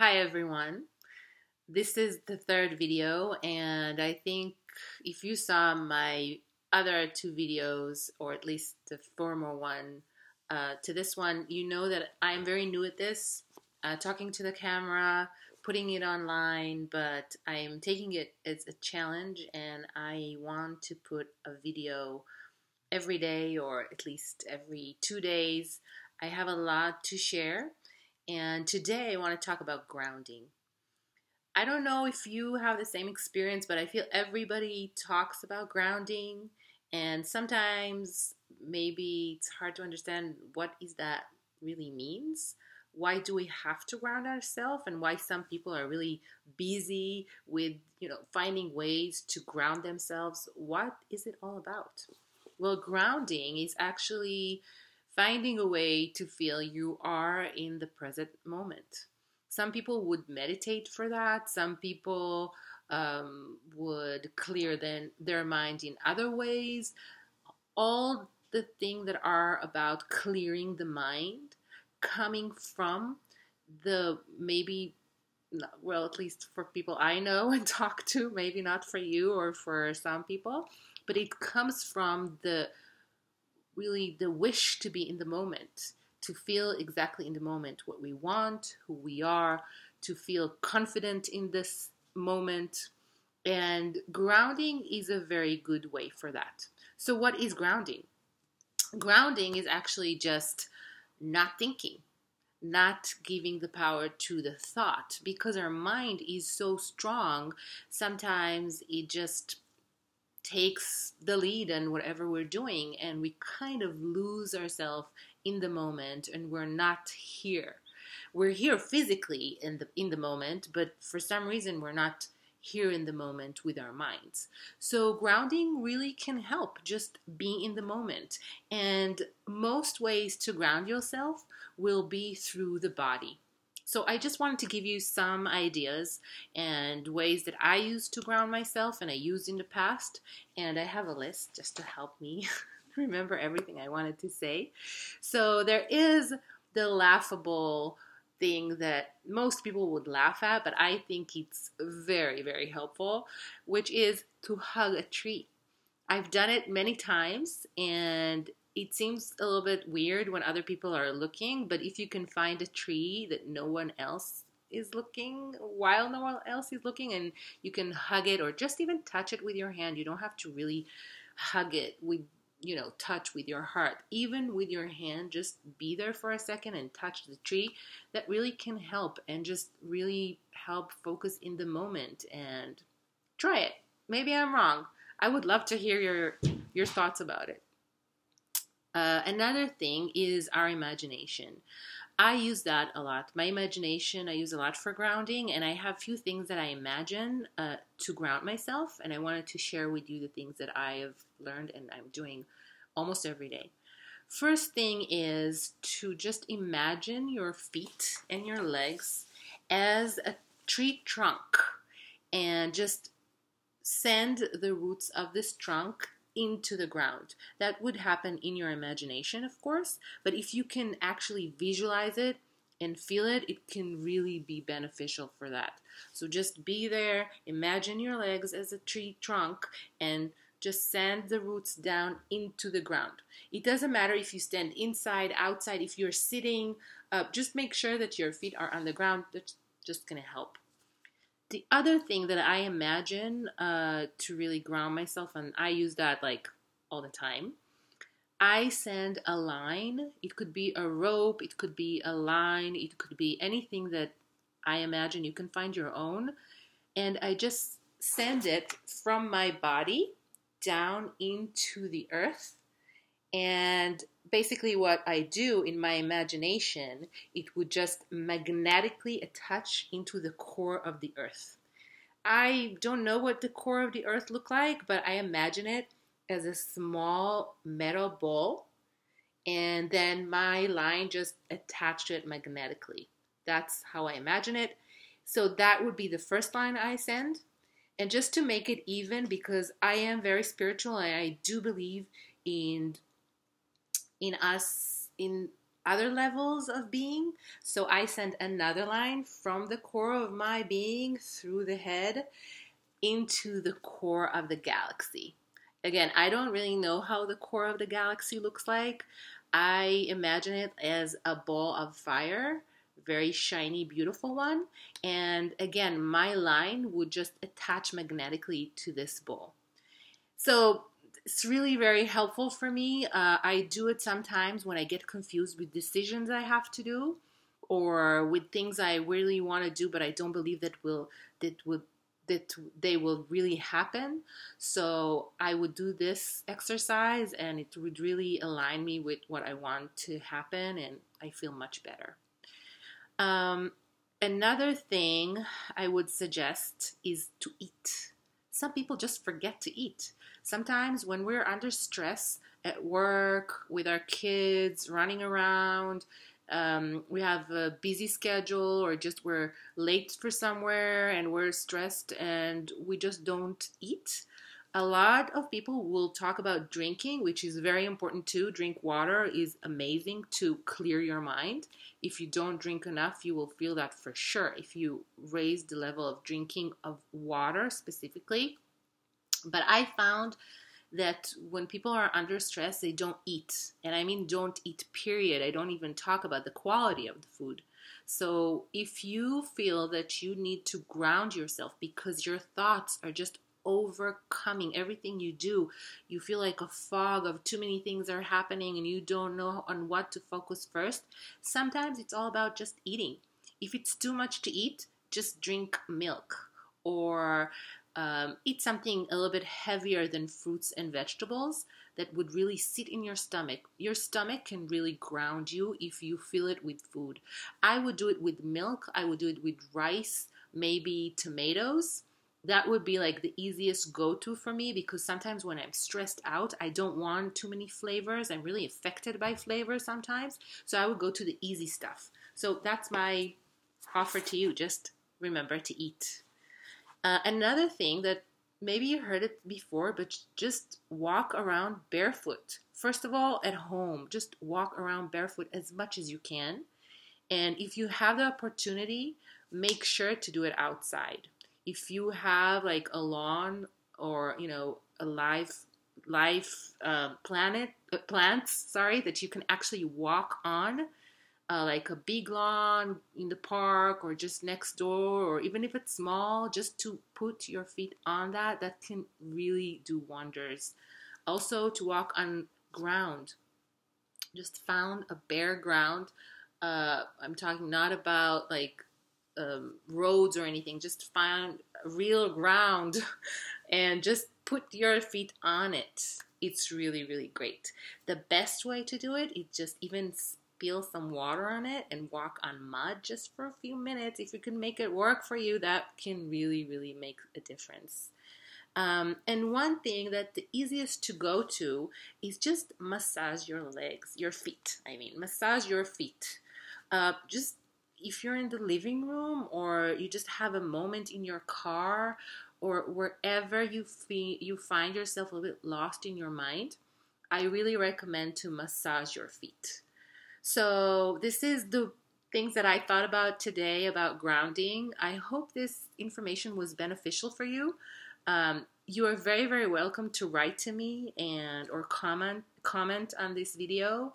Hi everyone. This is the third video, and I think if you saw my other two videos, or at least the former one to this one, you know that I'm very new at this, talking to the camera, putting it online, but I'm taking it as a challenge, and I want to put a video every day, or at least every 2 days. I have a lot to share, and today I want to talk about grounding. I don't know if you have the same experience, but I feel everybody talks about grounding, and sometimes maybe it's hard to understand what is that really means. Why do we have to ground ourselves, and why some people are really busy with, finding ways to ground themselves? What is it all about? Well, grounding is actually finding a way to feel you are in the present moment. Some people would meditate for that. Some people would clear their mind in other ways. All the things that are about clearing the mind coming from the maybe, well, at least for people I know and talk to, maybe not for you or for some people, but it comes from the wish to be in the moment, to feel exactly in the moment what we want, who we are, to feel confident in this moment. And grounding is a very good way for that. So, what is grounding? Grounding is actually just not thinking, not giving the power to the thought, because our mind is so strong. Sometimes it just takes the lead in whatever we're doing, and we kind of lose ourselves in the moment, and we're not here. We're here physically in the moment, but for some reason we're not here in the moment with our minds. So grounding really can help just be in the moment, and most ways to ground yourself will be through the body. So I just wanted to give you some ideas and ways that I use to ground myself and I used in the past. And I have a list just to help me remember everything I wanted to say. So there is the laughable thing that most people would laugh at, but I think it's very, very helpful, which is to hug a tree. I've done it many times, and it seems a little bit weird when other people are looking, but if you can find a tree that no one else is looking, while no one else is looking, and you can hug it or just even touch it with your hand, you don't have to really hug it with, touch with your heart. Even with your hand, just be there for a second and touch the tree. That really can help, and just really help focus in the moment. And try it. Maybe I'm wrong. I would love to hear your thoughts about it. Another thing is our imagination. I use that a lot. My imagination I use a lot for grounding, and I have a few things that I imagine to ground myself, and I wanted to share with you the things that I have learned and I'm doing almost every day. First thing is to just imagine your feet and your legs as a tree trunk, and just send the roots of this trunk into the ground. That would happen in your imagination, of course, but if you can actually visualize it and feel it, it can really be beneficial for that. So just be there, imagine your legs as a tree trunk, and just send the roots down into the ground. It doesn't matter if you stand inside, outside, if you're sitting, just make sure that your feet are on the ground. That's just going to help. The other thing that I imagine to really ground myself, and I use that like all the time, I send a line. It could be a rope, it could be a line, it could be anything that I imagine. You can find your own. And I just send it from my body down into the earth. And basically what I do in my imagination, it would just magnetically attach into the core of the earth. I don't know what the core of the earth look like, but I imagine it as a small metal ball, and then my line just attached to it magnetically. That's how I imagine it. So that would be the first line I send. And just to make it even, because I am very spiritual and I do believe in us, in other levels of being. So I send another line from the core of my being through the head into the core of the galaxy. Again, I don't really know how the core of the galaxy looks like. I imagine it as a ball of fire, very shiny, beautiful one. And again, my line would just attach magnetically to this ball. So it's really very helpful for me. I do it sometimes when I get confused with decisions I have to do, or with things I really want to do, but I don't believe that they will really happen. So I would do this exercise, and it would really align me with what I want to happen, and I feel much better. Another thing I would suggest is to eat. Some people just forget to eat. Sometimes when we're under stress at work, with our kids, running around, we have a busy schedule, or just we're late for somewhere and we're stressed and we just don't eat. A lot of people will talk about drinking, which is very important too. Drink water is amazing to clear your mind. If you don't drink enough, you will feel that for sure if you raise the level of drinking of water specifically. But I found that when people are under stress, they don't eat. And I mean don't eat, period. I don't even talk about the quality of the food. So if you feel that you need to ground yourself because your thoughts are just overcoming everything you do, you feel like a fog of too many things are happening and you don't know on what to focus first, sometimes it's all about just eating. If it's too much to eat, just drink milk, or eat something a little bit heavier than fruits and vegetables that would really sit in your stomach. Your stomach can really ground you if you feel it with food. I would do it with milk. I would do it with rice, maybe tomatoes. That would be like the easiest go-to for me, because sometimes when I'm stressed out, I don't want too many flavors. I'm really affected by flavors sometimes. So I would go to the easy stuff. So that's my offer to you. Just remember to eat. Another thing that maybe you heard it before, but just walk around barefoot. First of all, at home, just walk around barefoot as much as you can. And if you have the opportunity, make sure to do it outside. If you have like a lawn, or a plants, that you can actually walk on, like a big lawn in the park or just next door, or even if it's small, just to put your feet on that can really do wonders. Also, to walk on ground. Just found a bare ground. I'm talking not about like roads or anything. Just find real ground and just put your feet on it. It's really, really great. The best way to do it is just even spill some water on it and walk on mud just for a few minutes. If you can make it work for you, that can really, really make a difference. And one thing that the easiest to go to is just massage your legs, your feet. Massage your feet. Just if you're in the living room, or you just have a moment in your car, or wherever you find yourself a little bit lost in your mind, I really recommend to massage your feet. So this is the things that I thought about today about grounding. I hope this information was beneficial for you. You are very, very welcome to write to me or comment on this video.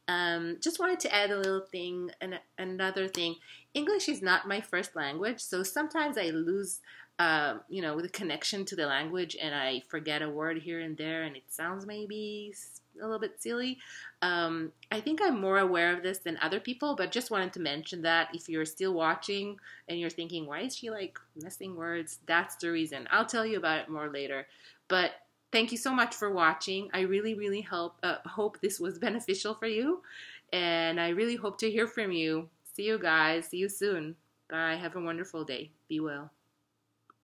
Just wanted to add a little thing, and another thing. English is not my first language, so sometimes I lose, the connection to the language, and I forget a word here and there, and it sounds maybe a little bit silly. I think I'm more aware of this than other people, but just wanted to mention that if you're still watching and you're thinking, why is she like missing words? That's the reason. I'll tell you about it more later. But thank you so much for watching. I really, really hope this was beneficial for you. And I really hope to hear from you. See you guys. See you soon. Bye. Have a wonderful day. Be well.